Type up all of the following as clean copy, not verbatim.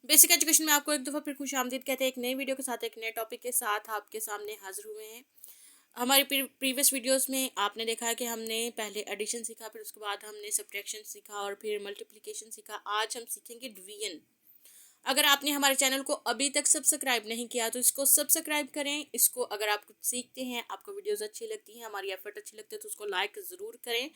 Basic education में आपको एक दफ़ा फिर खुश आमदीद कहते हैं। एक नई वीडियो के साथ, एक नए टॉपिक के साथ आपके सामने हाजिर हुए हैं। हमारी प्रीवियस वीडियोस में आपने देखा है कि हमने पहले एडिशन सीखा, फिर उसके बाद हमने सब्ट्रैक्शन सीखा और फिर मल्टीप्लिकेशन सीखा। आज हम सीखेंगे डिवीजन। अगर आपने हमारे चैनल को अभी तक सब्सक्राइब नहीं किया तो इसको सब्सक्राइब करें। इसको अगर आप कुछ सीखते हैं, आपको वीडियोस अच्छी लगती हैं, हमारी एफर्ट अच्छी लगती है तो उसको लाइक ज़रूर करें,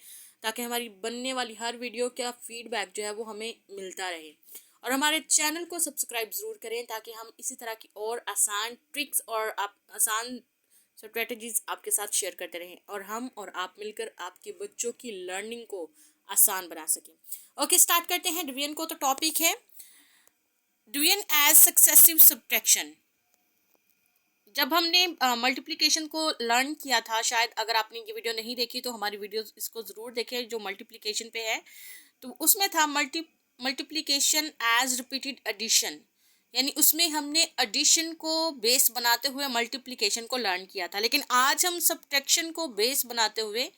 ताकि हमारी बनने वाली हर वीडियो का फीडबैक जो है वो हमें मिलता रहे। और हमारे चैनल को सब्सक्राइब ज़रूर करें ताकि हम इसी तरह की और आसान ट्रिक्स और आसान स्ट्रेटजीज आपके साथ शेयर करते रहें और हम और आप मिलकर आपके बच्चों की लर्निंग को आसान बना सकें। ओके, स्टार्ट करते हैं डिवीजन को। तो टॉपिक है डिवीजन एज सक्सेसिव सब्ट्रैक्शन। जब हमने मल्टीप्लिकेशन को लर्न किया था, शायद अगर आपने ये वीडियो नहीं देखी तो हमारी वीडियो इसको ज़रूर देखें जो मल्टीप्लिकेशन पे है। तो उसमें था मल्टीप्लिकेशन एज रिपीटेड एडिशन, यानी उसमें हमने एडिशन को बेस बनाते हुए मल्टीप्लिकेशन को लर्न किया था। लेकिन आज हम सब्ट्रैक्शन को बेस बनाते हुए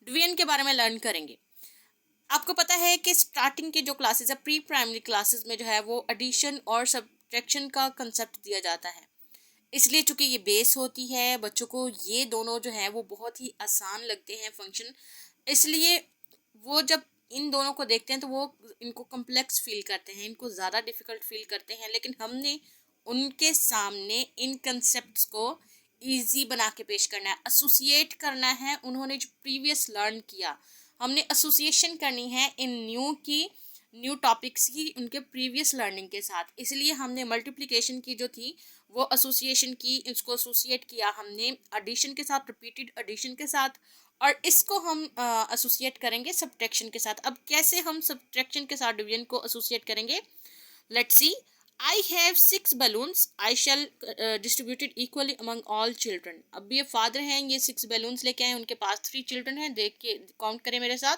डिवीजन के बारे में लर्न करेंगे। आपको पता है कि स्टार्टिंग के जो क्लासेस है, प्री प्राइमरी क्लासेस में जो है वो एडिशन और सब्ट्रैक्शन का कंसेप्ट दिया जाता है। इसलिए चूंकि ये बेस होती है, बच्चों को ये दोनों जो है वो बहुत ही आसान लगते हैं फंक्शन, इसलिए वो जब इन दोनों को देखते हैं तो वो इनको कॉम्प्लेक्स फील करते हैं, इनको ज़्यादा डिफ़िकल्ट फील करते हैं। लेकिन हमने उनके सामने इन कंसेप्ट्स को इजी बना के पेश करना है, एसोसिएट करना है। उन्होंने जो प्रीवियस लर्न किया, हमने एसोसिएशन करनी है इन न्यू टॉपिक्स की उनके प्रीवियस लर्निंग के साथ। इसलिए हमने मल्टीप्लिकेशन की जो थी वो एसोसिएशन की, इसको एसोसिएट किया हमने एडिशन के साथ, रिपीटेड एडिशन के साथ, और इसको हम एसोसिएट करेंगे सब्ट्रैक्शन के साथ। अब कैसे हम सब्ट्रैक्शन के साथ डिवीजन को एसोसिएट करेंगे, let's see. I have 6 balloons, I shall distributed equally among all children. अब ये फादर हैं, ये 6 balloons लेके आए, उनके पास 3 चिल्ड्रन हैं। देख के काउंट करें मेरे साथ।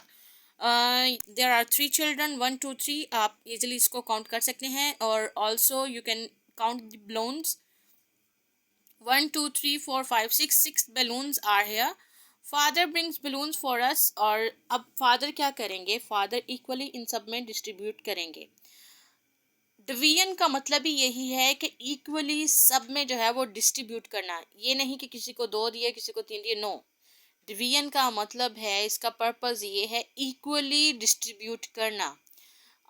There are 3 children, 1 2 3। आप इजिली इसको काउंट कर सकते हैं और also you can count the balloons। 1 2 3 4 5 6, 6 balloons are here. Father brings balloons for us. और अब फादर क्या करेंगे, फादर इक्वली इन सब में डिस्ट्रीब्यूट करेंगे। डिवीजन का मतलब ही यही है कि इक्वली सब में जो है वो डिस्ट्रीब्यूट करना, ये नहीं कि किसी को 2 दिए किसी को 3 दिए, नो। डिवीजन का मतलब है, इसका पर्पस ये है इक्वली डिस्ट्रीब्यूट करना।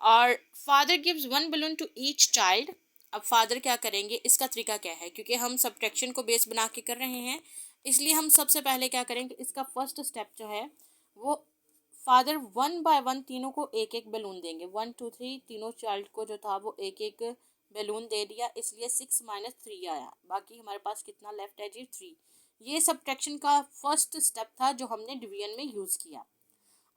और father gives 1 balloon to each child. अब फादर क्या करेंगे, इसका तरीका क्या है, क्योंकि हम सब्ट्रैक्शन को बेस बना के कर रहे हैं, इसलिए हम सबसे पहले क्या करेंगे, इसका फर्स्ट स्टेप जो है वो फादर 1 by 1 तीनों को एक एक बैलून देंगे। 1 2 3 तीनों चाइल्ड को जो था वो एक एक बैलून दे दिया, इसलिए 6 - 3 आया। बाकी हमारे पास कितना लेफ्ट है जी, 3। ये सब्ट्रैक्शन का फर्स्ट स्टेप था जो हमने डिवीजन में यूज़ किया।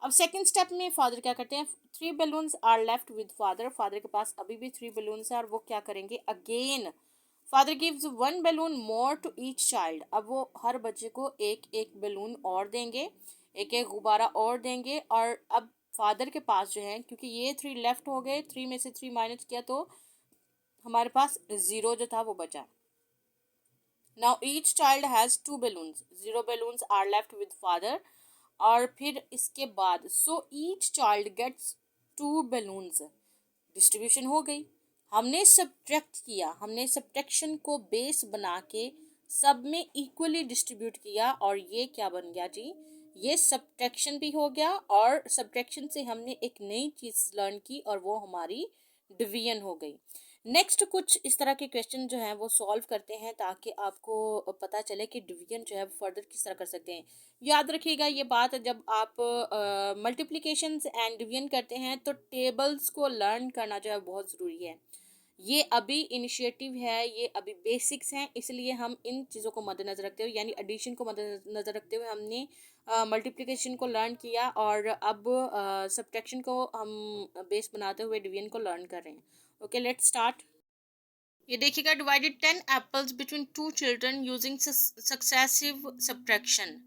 अब सेकंड स्टेप में फादर क्या करते हैं, 3 balloons are left with father. Father के पास अभी भी 3 balloons है और वो क्या करेंगे, again father gives 1 balloon more to each child. अब वो हर बच्चे को एक एक बैलून और देंगे, एक एक गुब्बारा और देंगे। और अब फादर के पास जो है, क्योंकि ये 3 लेफ्ट हो गए, 3 में से 3 माइनस किया तो हमारे पास 0 जो था वो बचा। Now each child has 2 balloons, 0 balloons are left with father. और फिर इसके बाद so each child gets 2 balloons, distribution हो गई। हमने सब्ट्रैक्ट किया, हमने सब्ट्रैक्शन को बेस बना के सब में इक्वली डिस्ट्रीब्यूट किया, और ये क्या बन गया जी, ये सब्ट्रैक्शन भी हो गया। और सब्ट्रैक्शन से हमने एक नई चीज़ लर्न की और वो हमारी डिवीजन हो गई। नेक्स्ट कुछ इस तरह के क्वेश्चन जो हैं वो सॉल्व करते हैं, ताकि आपको पता चले कि डिवीजन जो है फर्दर किस तरह कर सकते हैं। याद रखिएगा ये बात, जब आप मल्टीप्लिकेशंस एंड डिवीजन करते हैं तो टेबल्स को लर्न करना जो है बहुत ज़रूरी है। ये अभी इनिशिएटिव है, ये अभी बेसिक्स हैं, इसलिए हम इन चीज़ों को मद्देनज़र रखते हुए, यानी एडिशन को मद्देनज़र रखते हुए हमने मल्टीप्लिकेशन को लर्न किया, और अब सब्ट्रैक्शन को हम बेस बनाते हुए डिवीजन को लर्न कर रहे हैं। Okay, let's start. ये देखिएगा, divided 10 apples between 2 children using successive subtraction.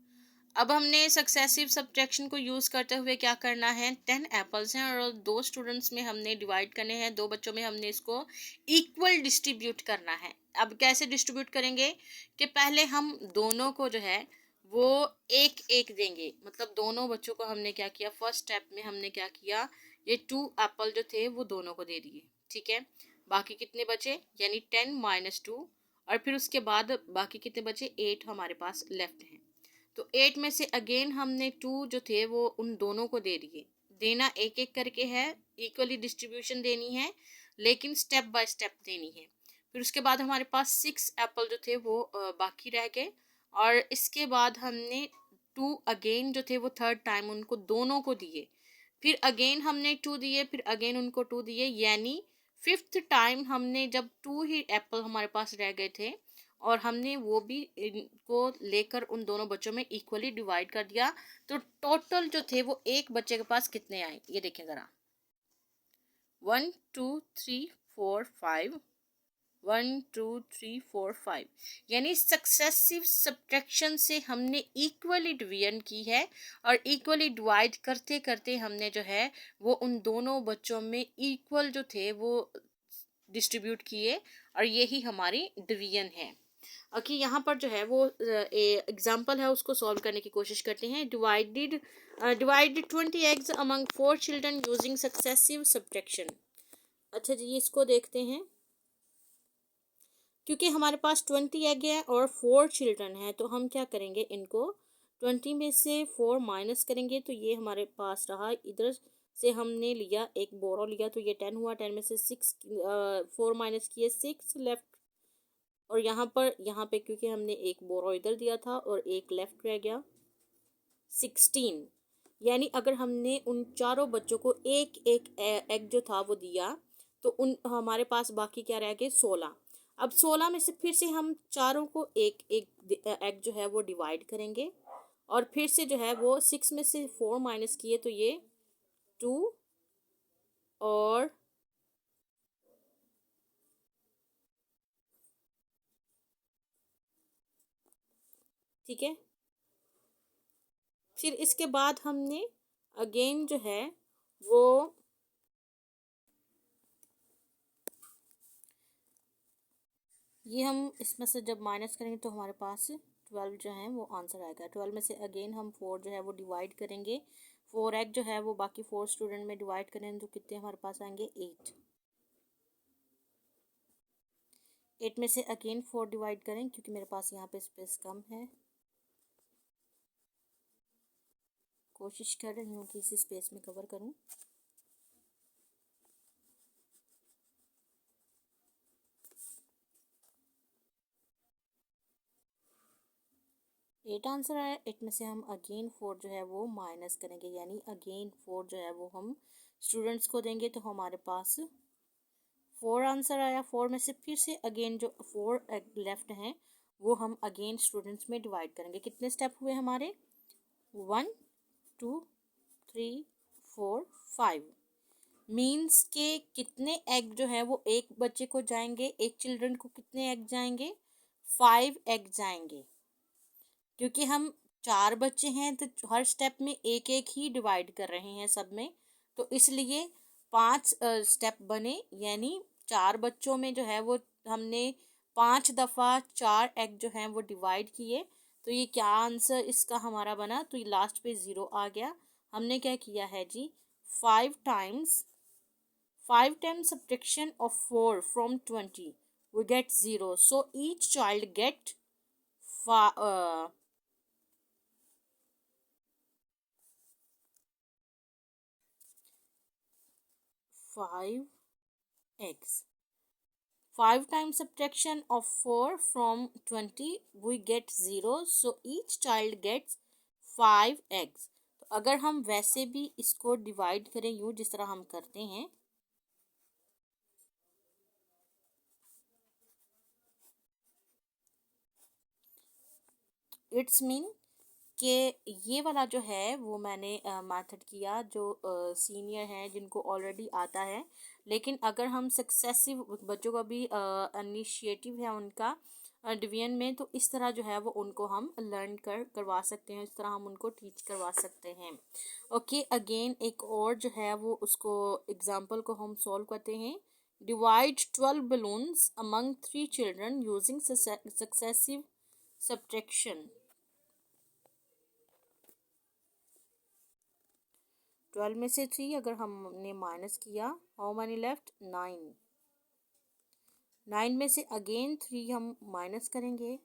अब हमने सक्सेसिव सब्ट्रैक्शन को यूज़ करते हुए क्या करना है, 10 एप्पल्स हैं और 2 स्टूडेंट्स में हमने डिवाइड करने हैं, 2 बच्चों में हमने इसको इक्वल डिस्ट्रीब्यूट करना है। अब कैसे डिस्ट्रीब्यूट करेंगे कि पहले हम दोनों को जो है वो एक एक देंगे, मतलब दोनों बच्चों को हमने क्या किया, फर्स्ट स्टेप में हमने क्या किया, ये 2 एप्पल जो थे वो दोनों को दे दिए, ठीक है। बाकी कितने बचे, यानी 10 माइनस 2, और फिर उसके बाद बाकी कितने बचे, 8 हमारे पास लेफ्ट हैं। तो 8 में से अगेन हमने 2 जो थे वो उन दोनों को दे दिए। देना एक एक करके है, इक्वली डिस्ट्रीब्यूशन देनी है, लेकिन स्टेप बाय स्टेप देनी है। फिर उसके बाद हमारे पास 6 एप्पल जो थे वो बाकी रह गए, और इसके बाद हमने 2 अगेन जो थे वो थर्ड टाइम उनको दोनों को दिए। फिर अगेन हमने 2 दिए, फिर अगेन उनको 2 दिए, यानी फिफ्थ टाइम हमने जब 2 ही एप्पल हमारे पास रह गए थे, और हमने वो भी इनको लेकर उन दोनों बच्चों में इक्वली डिवाइड कर दिया, तो टोटल जो थे वो एक बच्चे के पास कितने आए, ये देखें ज़रा। 1 2 3 4 5, 1 2 3 4 5, यानी सक्सेसिव सब्ट्रैक्शन से हमने इक्वली डिवीजन की है, और इक्वली डिवाइड करते करते हमने जो है वो उन दोनों बच्चों में इक्वल जो थे वो डिस्ट्रीब्यूट किए, और यही हमारी डिवीजन है। ओके, यहाँ पर जो है वो एग्जाम्पल है, उसको सॉल्व करने की कोशिश करते हैं। Divided 20 eggs among 4 children using successive subtraction. अच्छा जी, इसको देखते हैं। क्योंकि हमारे पास 20 एग है और 4 चिल्ड्रन है, तो हम क्या करेंगे, इनको 20 में से 4 माइनस करेंगे, तो ये हमारे पास रहा। इधर से हमने लिया, एक बोरो लिया, तो ये 10 हुआ। 10 में से 6 4 माइनस किए, 6 लेफ्ट। और यहाँ पे क्योंकि हमने एक बोरो इधर दिया था और एक लेफ्ट रह गया, 16। यानी अगर हमने उन चारों बच्चों को एक एक एग जो था वो दिया, तो उन हमारे पास बाकी क्या रह गए, 16। अब 16 में से फिर से हम चारों को एक एक एग जो है वो डिवाइड करेंगे, और फिर से जो है वो 6 में से 4 माइनस किए, तो ये 2 और ठीक है। फिर इसके बाद हमने अगेन जो है वो ये हम इसमें से जब माइनस करेंगे तो हमारे पास 12 जो है वो आंसर आएगा। 12 में से अगेन हम 4 जो है वो डिवाइड करेंगे, 4 एग जो है वो बाकी 4 स्टूडेंट में डिवाइड करेंगे, तो कितने हमारे पास आएंगे, 8। 8 में से अगेन 4 डिवाइड करें, क्योंकि मेरे पास यहाँ पे स्पेस कम है। कोशिश कर रही हूँ कि इसी स्पेस में कवर करूँ। 8 आंसर आया। 8 में से हम अगेन 4 जो है वो माइनस करेंगे, यानी अगेन 4 जो है वो हम स्टूडेंट्स को देंगे, तो हमारे पास 4 आंसर आया। 4 में से फिर से अगेन जो 4 लेफ्ट हैं वो हम अगेन स्टूडेंट्स में डिवाइड करेंगे। कितने स्टेप हुए हमारे, 1 2 3 4 5। मीन्स के कितने एग जो है वो एक बच्चे को जाएंगे, एक चिल्ड्रन को कितने एग जाएंगे, 5 एग जाएंगे। क्योंकि हम 4 बच्चे हैं तो हर स्टेप में एक एक ही डिवाइड कर रहे हैं सब में, तो इसलिए 5 स्टेप बने, यानी 4 बच्चों में जो है वो हमने 5 दफ़ा 4 एग जो हैं वो डिवाइड किए। तो ये क्या आंसर इसका हमारा बना, तो ये लास्ट पे 0 आ गया। हमने क्या किया है जी, 5 times subtraction of 4 from 20 we get 0, so each child get 5 eggs. 5 times subtraction of 4 from 20 we get 0, so each child gets 5 eggs. तो अगर हम वैसे भी इसको डिवाइड करें यूँ जिस तरह हम करते हैं, इट्स मीन कि ये वाला जो है वो मैंने मेथड किया जो सीनियर हैं जिनको ऑलरेडी आता है। लेकिन अगर हम सक्सेसिव बच्चों का भी इनिशिएटिव है उनका डिवीजन में, तो इस तरह जो है वो उनको हम लर्न करवा सकते हैं, इस तरह हम उनको टीच करवा सकते हैं। ओके, अगेन एक और जो है वो उसको एग्जांपल को हम सॉल्व करते हैं। Divide 12 balloons among 3 children using successive subtraction. 12 में से 3 अगर हमने माइनस किया, हाउ मनी लेफ्ट, 9। 9 में से अगेन 3 हम माइनस करेंगे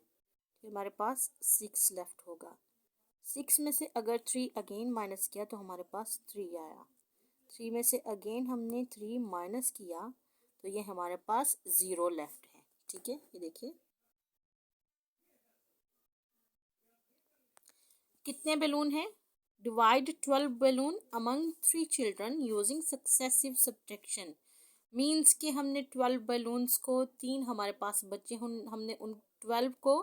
तो हमारे पास 6 लेफ्ट होगा। 6 में से अगर 3 अगेन माइनस किया तो हमारे पास 3 आया। 3 में से अगेन हमने 3 माइनस किया तो ये हमारे पास 0 लेफ्ट है। ठीक है, ये देखिए कितने बैलून हैं। Divide 12 balloon among 3 children using successive subtraction. Means कि हमने 12 बैलून्स को 3 हमारे पास बच्चे हमने उन 12 को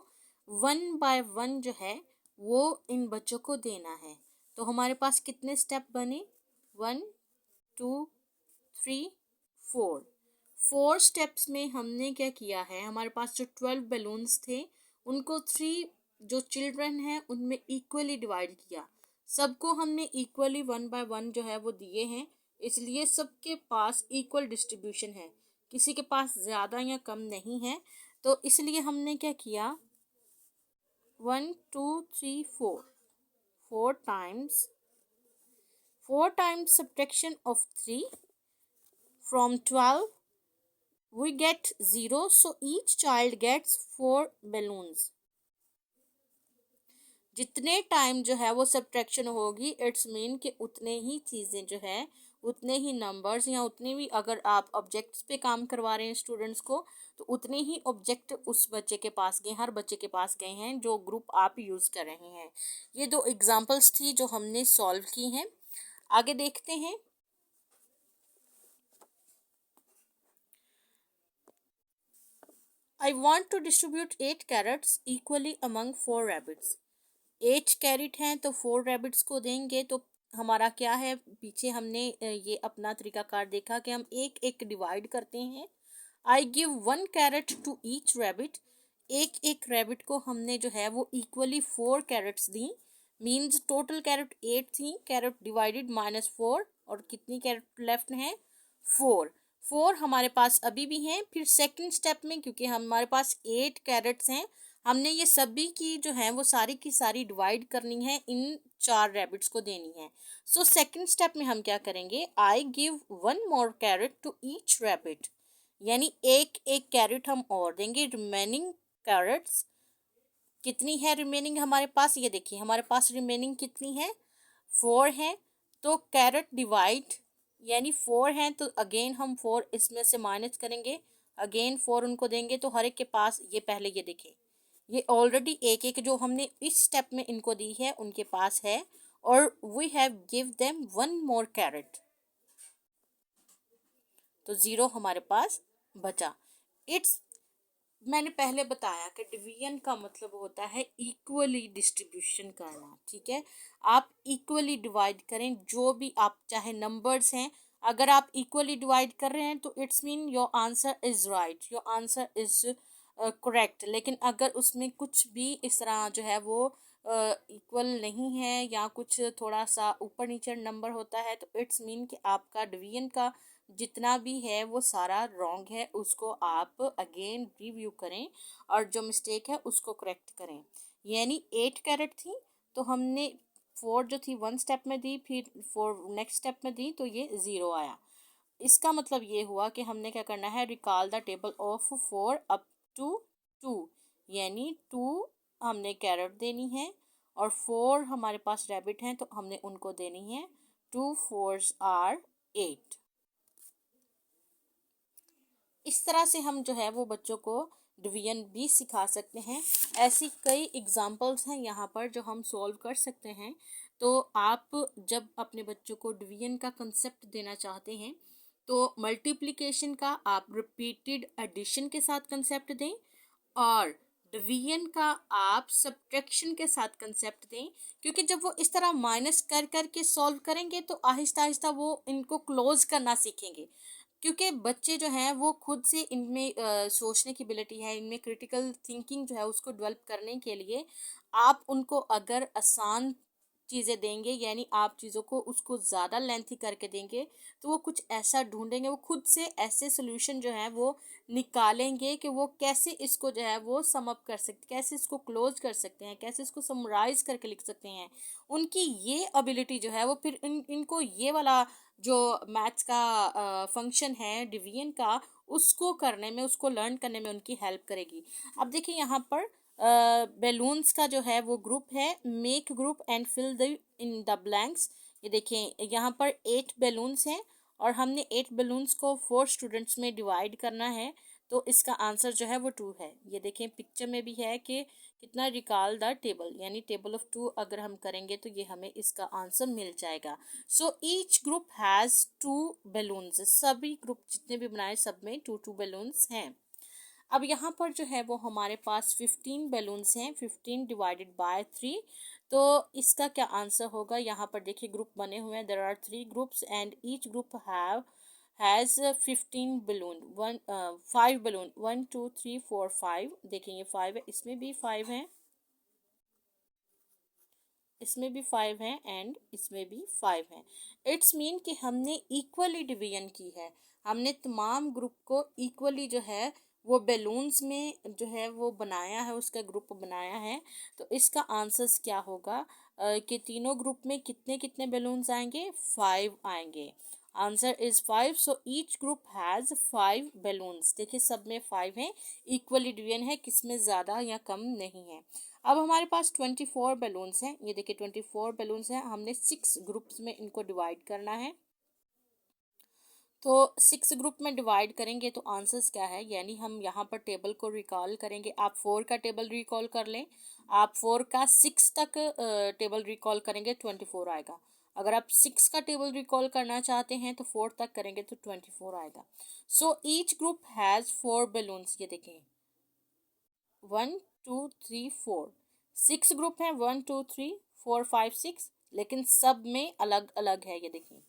1 बाय 1 जो है वो इन बच्चों को देना है। तो हमारे पास कितने स्टेप बने, 1 2 3 4। 4 स्टेप्स में हमने क्या किया है, हमारे पास जो 12 बैलून्स थे उनको 3 जो चिल्ड्रन हैं उनमें इक्वली डिवाइड किया। सबको हमने इक्वली 1 बाय 1 जो है वो दिए हैं, इसलिए सबके पास इक्वल डिस्ट्रीब्यूशन है, किसी के पास ज़्यादा या कम नहीं है। तो इसलिए हमने क्या किया, 1 2 3 4 4 times subtraction of 3 from 12 we get 0, so each child gets 4 balloons। जितने टाइम जो है वो सब्ट्रैक्शन होगी इट्स मीन कि उतने ही चीज़ें जो है, उतने ही नंबर्स या उतने भी, अगर आप ऑब्जेक्ट्स पे काम करवा रहे हैं स्टूडेंट्स को तो उतने ही ऑब्जेक्ट उस बच्चे के पास गए, हर बच्चे के पास गए हैं जो ग्रुप आप यूज़ कर रहे हैं। ये 2 एग्जांपल्स थी जो हमने सॉल्व की हैं। आगे देखते हैं। I want to distribute 8 carrots equally among 4 rabbits। 8 carat हैं तो 4 रैबिट्स को देंगे। तो हमारा क्या है, पीछे हमने ये अपना तरीकाकार देखा कि हम एक एक डिवाइड करते हैं। I give 1 carrot to each rabbit. एक एक रैबिट को हमने जो है वो इक्वली 4 कैरेट्स दी। मीन्स टोटल कैरेट 8 थी, कैरेट डिवाइडेड -4 और कितनी कैरेट लेफ्ट हैं, 4। 4 हमारे पास अभी भी हैं। फिर सेकंड स्टेप में क्योंकि हमारे पास 8 कैरेट्स हैं, हमने ये सभी की जो है वो सारी की सारी डिवाइड करनी है, इन 4 रैबिट्स को देनी है। सो सेकंड स्टेप में हम क्या करेंगे, I give 1 more carrot to each rabbit, यानी एक एक कैरेट हम और देंगे। रिमेनिंग कैरेट्स कितनी है रिमेनिंग हमारे पास, ये देखिए हमारे पास रिमेनिंग कितनी है, 4 है। तो कैरेट डिवाइड यानी 4 हैं तो अगेन हम 4 इसमें से माइनस करेंगे, अगेन 4 उनको देंगे। तो हर एक के पास ये पहले ये देखें, ये ऑलरेडी एक एक जो हमने इस स्टेप में इनको दी है उनके पास है, और we have give them 1 more carrot, तो 0 हमारे पास बचा। इट्स मैंने पहले बताया कि डिवीजन का मतलब होता है इक्वली डिस्ट्रीब्यूशन करना। ठीक है, आप इक्वली डिवाइड करें, जो भी आप चाहे नंबर्स हैं, अगर आप इक्वली डिवाइड कर रहे हैं तो it's mean your answer is right, your answer is correct. लेकिन अगर उसमें कुछ भी इस तरह जो है वो इक्वल नहीं है या कुछ थोड़ा सा ऊपर नीचे नंबर होता है तो इट्स मीन कि आपका डिवीजन का जितना भी है वो सारा रॉन्ग है, उसको आप अगेन रिव्यू करें और जो मिस्टेक है उसको करेक्ट करें। यानी 8 कैरेट थी तो हमने 4 जो थी 1 स्टेप में दी, फिर 4 नेक्स्ट स्टेप में दी तो ये 0 आया। इसका मतलब ये हुआ कि हमने क्या करना है, recall the table of 4 up to 2, यानी 2 हमने कैरेट देनी है और 4 हमारे पास रैबिट हैं तो हमने उनको देनी है 2 4s आर 8। इस तरह से हम जो है वो बच्चों को डिवीजन भी सिखा सकते हैं। ऐसी कई एग्जांपल्स हैं यहाँ पर जो हम सॉल्व कर सकते हैं। तो आप जब अपने बच्चों को डिवीजन का कंसेप्ट देना चाहते हैं तो मल्टीप्लिकेशन का आप रिपीटेड एडिशन के साथ कंसेप्ट दें और डिवीजन का आप सब्ट्रैक्शन के साथ कंसेप्ट दें, क्योंकि जब वो इस तरह माइनस कर कर के सॉल्व करेंगे तो आहिस्ता आहिस्ता वो इनको क्लोज करना सीखेंगे। क्योंकि बच्चे जो हैं वो खुद से इनमें सोचने की एबिलिटी है, इनमें क्रिटिकल थिंकिंग जो है उसको डेवलप करने के लिए आप उनको अगर आसान चीज़ें देंगे, यानी आप चीज़ों को उसको ज़्यादा लेंथी करके देंगे तो वो कुछ ऐसा ढूंढेंगे, वो खुद से ऐसे सोल्यूशन जो है वो निकालेंगे कि वो कैसे इसको जो है वो सम अप कर सकते, कैसे इसको क्लोज कर सकते हैं, कैसे इसको समराइज करके लिख सकते हैं। उनकी ये एबिलिटी जो है वो फिर इनको ये वाला जो मैथ्स का फंक्शन है डिवीजन का, उसको करने में, उसको लर्न करने में उनकी हेल्प करेगी। अब देखिए यहाँ पर बैलून्स का जो है वो ग्रुप है, make group and fill the in the blanks. ये देखिए यहाँ पर 8 बैलून्स हैं और हमने 8 बैलून्स को 4 स्टूडेंट्स में डिवाइड करना है, तो इसका आंसर जो है वो 2 है। ये देखें पिक्चर में भी है कि कितना रिकॉल द टेबल, यानी टेबल ऑफ 2 अगर हम करेंगे तो ये हमें इसका आंसर मिल जाएगा। So each group has 2 balloons, सभी ग्रुप जितने भी बनाए सब में 2 बैलून्स हैं। अब यहाँ पर जो है वो हमारे पास 15 बैलून्स हैं, 15 डिवाइडेड बाय 3, तो इसका क्या आंसर होगा। यहाँ पर देखिए ग्रुप बने हुए हैं, there are 3 groups and each group has 15 balloon, 5 balloon, 1 2 3 4 5। देखिए ये 5 है, इसमें भी 5 हैं, इसमें भी 5 हैं एंड इसमें भी 5 हैं। इट्स मीन कि हमने इक्वली डिवीजन की है, हमने तमाम ग्रुप को इक्वली जो है वो बैलून्स में जो है वो बनाया है, उसका ग्रुप बनाया है। तो इसका आंसर्स क्या होगा कि तीनों ग्रुप में कितने कितने बैलून्स आएंगे, 5 आएंगे। Answer is 5। So each group has 5 balloons. देखिए सब में 5 हैं, इक्वली डिवीजन है, किसमें ज़्यादा या कम नहीं है। अब हमारे पास 24 बैलून्स हैं, ये देखिए 24 बैलून्स हैं, हमने 6 ग्रुप्स में इनको डिवाइड करना है। तो 6 ग्रुप में डिवाइड करेंगे तो आंसर्स क्या है, यानी हम यहाँ पर टेबल को रिकॉल करेंगे। आप 4 का टेबल रिकॉल कर लें, आप 4 का 6 तक टेबल रिकॉल करेंगे 24 आएगा। अगर आप 6 का टेबल रिकॉल करना चाहते हैं तो 4 तक करेंगे तो 24 आएगा। So each group has 4 balloons. ये देखें 1 2 3 4, 6 ग्रुप हैं, 1 2 3 4 5 6, लेकिन सब में अलग अलग है। ये देखिए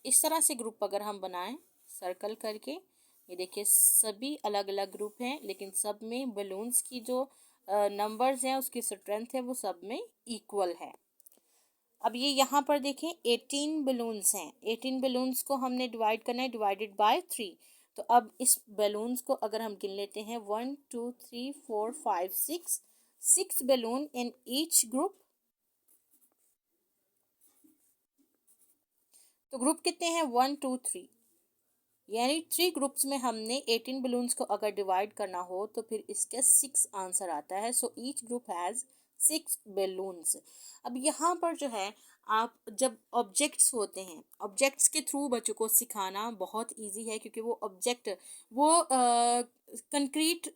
इस तरह से ग्रुप अगर हम बनाएं सर्कल करके, ये देखिए सभी अलग अलग ग्रुप हैं लेकिन सब में बलून्स की जो नंबर्स हैं, उसकी स्ट्रेंथ है वो सब में इक्वल है। अब ये यहाँ पर देखें 18 बलून्स हैं, 18 बलून्स को हमने डिवाइड करना है, डिवाइडेड बाय 3। तो अब इस बलून्स को अगर हम गिन लेते हैं 1 2 3 4 5 6, 6 बैलून इन ईच ग्रुप। तो ग्रुप कितने हैं, 1 2 3, यानी 3 ग्रुप्स में हमने 18 बलून्स को अगर डिवाइड करना हो तो फिर इसके 6 आंसर आता है। So each group has 6 balloons. अब यहाँ पर जो है आप जब ऑब्जेक्ट्स होते हैं, ऑब्जेक्ट्स के थ्रू बच्चों को सिखाना बहुत इजी है, क्योंकि वो ऑब्जेक्ट वो कंक्रीट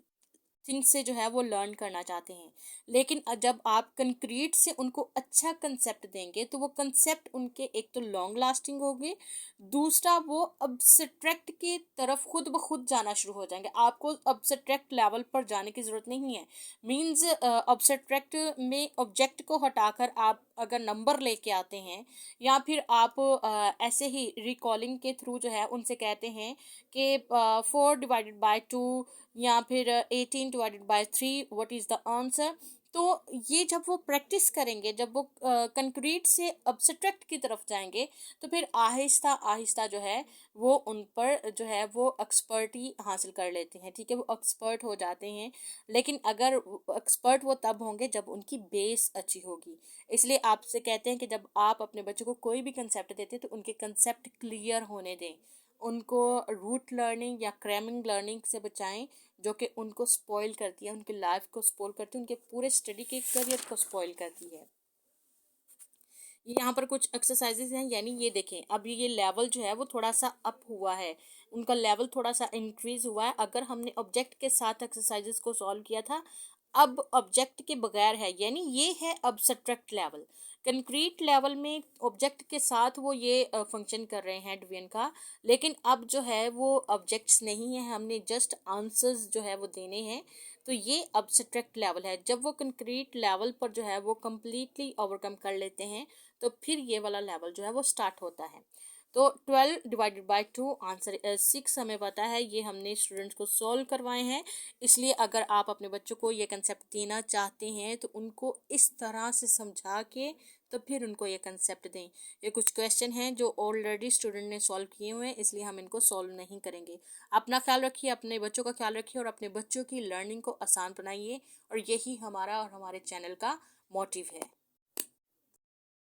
थिंग्स से जो है वो लर्न करना चाहते हैं। लेकिन जब आप कंक्रीट से उनको अच्छा कंसेप्ट देंगे तो वो कंसेप्ट उनके एक तो लॉन्ग लास्टिंग होंगे, दूसरा वो अब्स्ट्रैक्ट की तरफ खुद ब खुद जाना शुरू हो जाएंगे। आपको अब्स्ट्रैक्ट लेवल पर जाने की ज़रूरत नहीं है। मींस अब्स्ट्रैक्ट में ऑब्जेक्ट को हटाकर आप अगर नंबर लेके आते हैं, या फिर आप ऐसे ही रिकॉलिंग के थ्रू जो है उनसे कहते हैं कि 4 डिवाइडेड बाय 2 या फिर 18 divided by 3 what is the answer. तो ये जब वो प्रैक्टिस करेंगे, जब वो कंक्रीट से अब्स्ट्रैक्ट की तरफ जाएंगे, तो फिर आहिस्ता आहिस्ता जो है वो उन पर जो है वो एक्सपर्टी हासिल कर लेते हैं। ठीक है, वो एक्सपर्ट हो जाते हैं। लेकिन अगर एक्सपर्ट वो तब होंगे जब उनकी बेस अच्छी होगी। इसलिए आपसे कहते हैं कि जब आप अपने बच्चों को कोई भी कंसेप्ट देते हैं तो उनके कंसेप्ट क्लियर होने दें, उनको रूट लर्निंग या क्रैमिंग लर्निंग से बचाएं, जो कि उनको स्पॉइल करती है, उनकी लाइफ को स्पॉइल करती है, उनके पूरे स्टडी के करियर को स्पॉइल करती है। ये यहाँ पर कुछ एक्सरसाइजेज हैं, यानी ये देखें अब ये लेवल जो है वो थोड़ा सा अप हुआ है, उनका लेवल थोड़ा सा इंक्रीज हुआ है। अगर हमने ऑब्जेक्ट के साथ एक्सरसाइजेज को सॉल्व किया था, अब ऑब्जेक्ट के बगैर है, यानी ये है अब्स्ट्रैक्ट लेवल। कंक्रीट लेवल में ऑब्जेक्ट के साथ वो ये फंक्शन कर रहे हैं डिवीजन का, लेकिन अब जो है वो ऑब्जेक्ट्स नहीं है, हमने जस्ट आंसर्स जो है वो देने हैं। तो ये अब्स्ट्रैक्ट लेवल है। जब वो कंक्रीट लेवल पर जो है वो कम्प्लीटली ओवरकम कर लेते हैं तो फिर ये वाला लेवल जो है वो स्टार्ट होता है। तो 12 डिवाइडेड बाय 2 आंसर 6 हमें पता है, ये हमने स्टूडेंट्स को सॉल्व करवाए हैं। इसलिए अगर आप अपने बच्चों को ये कंसेप्ट देना चाहते हैं तो उनको इस तरह से समझा के तो फिर उनको ये कंसेप्ट दें। ये कुछ क्वेश्चन हैं जो ऑलरेडी स्टूडेंट ने सॉल्व किए हुए हैं, इसलिए हम इनको सॉल्व नहीं करेंगे। अपना ख्याल रखिए, अपने बच्चों का ख्याल रखिए और अपने बच्चों की लर्निंग को आसान बनाइए, और यही हमारा और हमारे चैनल का मोटिव है।